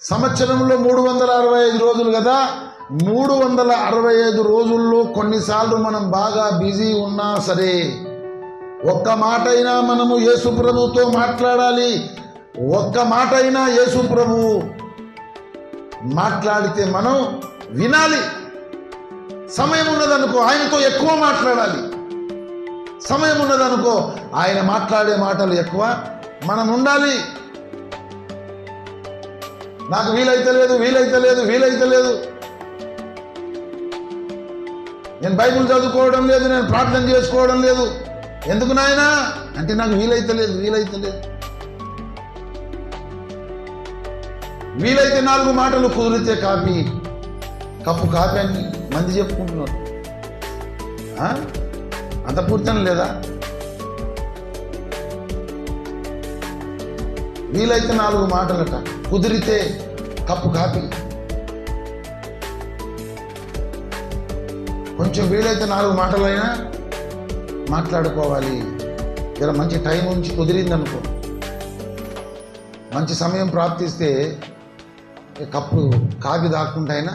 సంవత్సరంలో 365 రోజులు కదా. 365 రోజుల్లో కొన్నిసార్లు మనం బాగా బిజీ ఉన్నా సరే ఒక్క మాట అయినా మనము యేసు ప్రభువుతో మాట్లాడాలి. ఒక్క మాట అయినా యేసు ప్రభువు మాట్లాడితే మనం వినాలి. సమయం ఉన్నదనుకో ఆయనతో ఎక్కువ మాట్లాడాలి. సమయం ఉన్నదనుకో ఆయన మాట్లాడే మాటలు ఎక్కువ మనం ఉండాలి. నాకు వీలైతే లేదు, నేను బైబిల్ చదువుకోవడం లేదు, నేను ప్రార్థన చేసుకోవడం లేదు. ఎందుకు నాయనా అంటే నాకు వీలైతే లేదు. వీలైతే 4 మాటలు, కుదిరితే కప్పు కాపీ అని మంది చెప్పుకుంటున్నారు. అంత పూర్తని లేదా? వీలైతే 4 మాటలట, కుదిరితే కప్పు కాపీ. కొంచెం వీలైతే 4 మాటలైనా మాట్లాడుకోవాలి. ఇలా మంచి టైం ఉంచి కుదిరిందనుకో, మంచి సమయం ప్రాప్తిస్తే కప్పు కాపీ దాక్కుంటా అయినా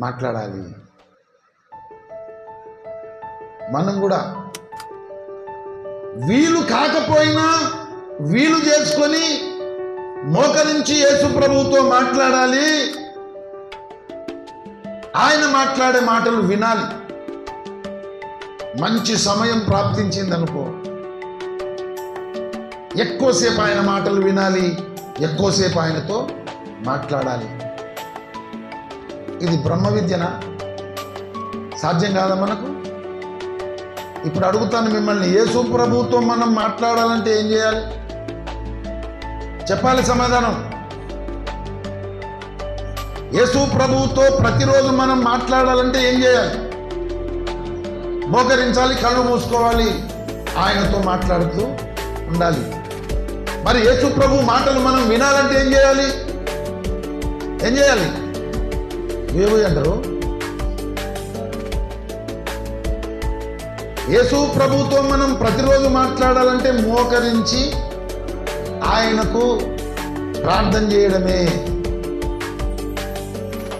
మాట్లాడాలి. మనం కూడా వీలు కాకపోయినా వీలు చేసుకొని మోకరించి యేసు ప్రభువుతో మాట్లాడాలి. ఆయన మాట్లాడే మాటలు వినాలి. మంచి సమయం ప్రాప్తించిందనుకో ఎక్కువసేపు ఆయన మాటలు వినాలి, ఎక్కువసేపు ఆయనతో మాట్లాడాలి. ఇది బ్రహ్మ విద్యనా? సాధ్యం కాదా మనకు? ఇప్పుడు అడుగుతాను మిమ్మల్ని, యేసు ప్రభువుతో మనం మాట్లాడాలంటే ఏం చేయాలి? చెప్పాలి సమాధానం. యేసు ప్రభువుతో ప్రతిరోజు మనం మాట్లాడాలంటే ఏం చేయాలి? మోకరించాలి, కళ్ళు మూసుకోవాలి, ఆయనతో మాట్లాడుతూ ఉండాలి. మరి యేసు ప్రభు మాటలు మనం వినాలంటే ఏం చేయాలి? ఏమో అంటారు. యేసు ప్రభువుతో మనం ప్రతిరోజు మాట్లాడాలంటే మోకరించి ఆయనకు ప్రార్థన చేయడమే.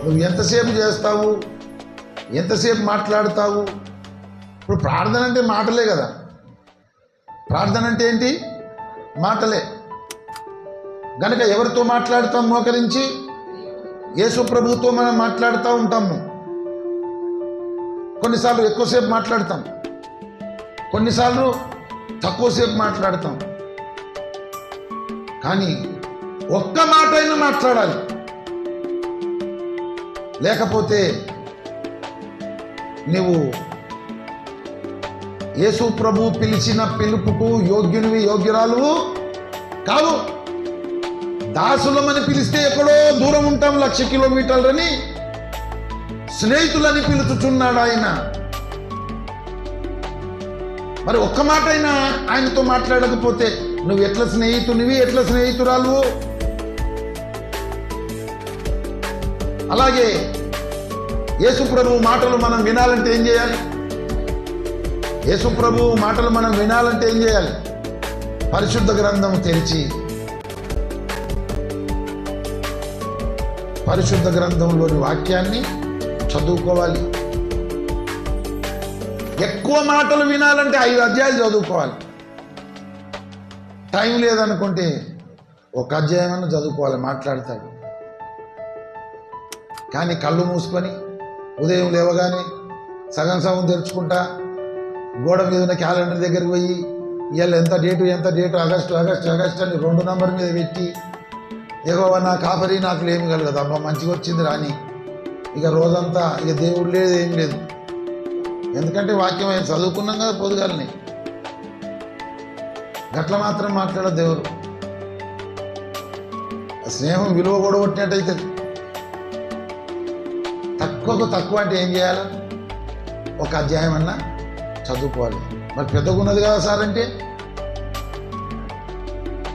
నువ్వు ఎంతసేపు చేస్తావు, ఎంతసేపు మాట్లాడుతావు? ఇప్పుడు ప్రార్థన అంటే మాటలే కదా. ప్రార్థన అంటే ఏంటి? మాటలే. గనక ఎవరితో మాట్లాడుతాం? మోకరించి యేసు ప్రభువుతో మనం మాట్లాడుతూ ఉంటాము. కొన్నిసార్లు ఎక్కువసేపు మాట్లాడతాం, కొన్నిసార్లు తక్కువసేపు మాట్లాడతాం. కానీ ఒక్క మాట అయినా మాట్లాడాలి. లేకపోతే నీవు యేసు ప్రభు పిలిచిన పిలుపుకు యోగ్యునివి, యోగ్యురాలు కావు. దాసులమని పిలిస్తే ఎక్కడో దూరం ఉంటాం, 1,00,000 కిలోమీటర్లని. స్నేహితులని పిలుచుచున్నాడు ఆయన. మరి ఒక్క మాట అయినా ఆయనతో మాట్లాడకపోతే నువ్వు ఎట్లా స్నేహితునివి, ఎట్లా స్నేహితురాలు? అలాగే యేసు ప్రభు మాటలు మనం వినాలంటే ఏం చేయాలి? యేసు ప్రభు మాటలు మనం వినాలంటే ఏం చేయాలి? పరిశుద్ధ గ్రంథం తెరిచి పరిశుద్ధ గ్రంథంలోని వాక్యాన్ని చదువుకోవాలి. ఎక్కువ మాటలు వినాలంటే 5 అధ్యాయాలు చదువుకోవాలి. టైం లేదనుకుంటే 1 అధ్యాయమైనా చదువుకోవాలి, మాట్లాడతాడు. కానీ కళ్ళు మూసుకొని ఉదయం లేవగానే సగం తెరుచుకుంటా గోడ మీద ఉన్న క్యాలెండర్ దగ్గరికి పోయి ఇవాళ ఎంత డేటు ఆగస్టు అని 2 నంబర్ మీద పెట్టి, యెహోవా నా కాపరి నాకు లేమి కలగదు, అమ్మ మంచిగా వచ్చింది రాని, ఇక రోజంతా ఇక దేవుడు లేదు, ఏం లేదు. ఎందుకంటే వాక్యం ఆయన చదువుకున్నాం కదా పొద్దుగాలని. గట్ల మాత్రం మాట్లాడ దేవుడు. స్నేహం విలువ కూడా కొట్టినట్టయితే తక్కువ అంటే ఏం చేయాలి? 1 అధ్యాయం అన్నా చదువుకోవాలి. మరి పెద్దగా ఉన్నది కదా సార్ అంటే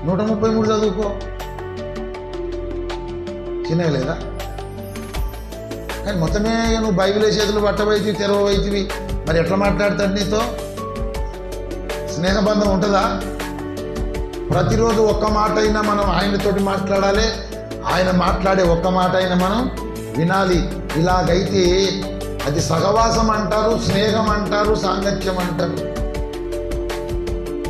133 చదువుకో, చిన్నగా లేదా? కానీ మొత్తమే నువ్వు బైబిల్ చేతులు పట్టబోయితివి, తెరవబోయితివి, మరి ఎట్లా మాట్లాడతాడు నీతో? స్నేహబంధం ఉంటుందా? ప్రతిరోజు ఒక్క మాట అయినా మనం ఆయనతోటి మాట్లాడాలి. ఆయన మాట్లాడే ఒక్క మాట అయినా మనం వినాలి. ఇలాగైతే అది సహవాసం అంటారు, స్నేహం అంటారు, సాంగత్యం అంటారు.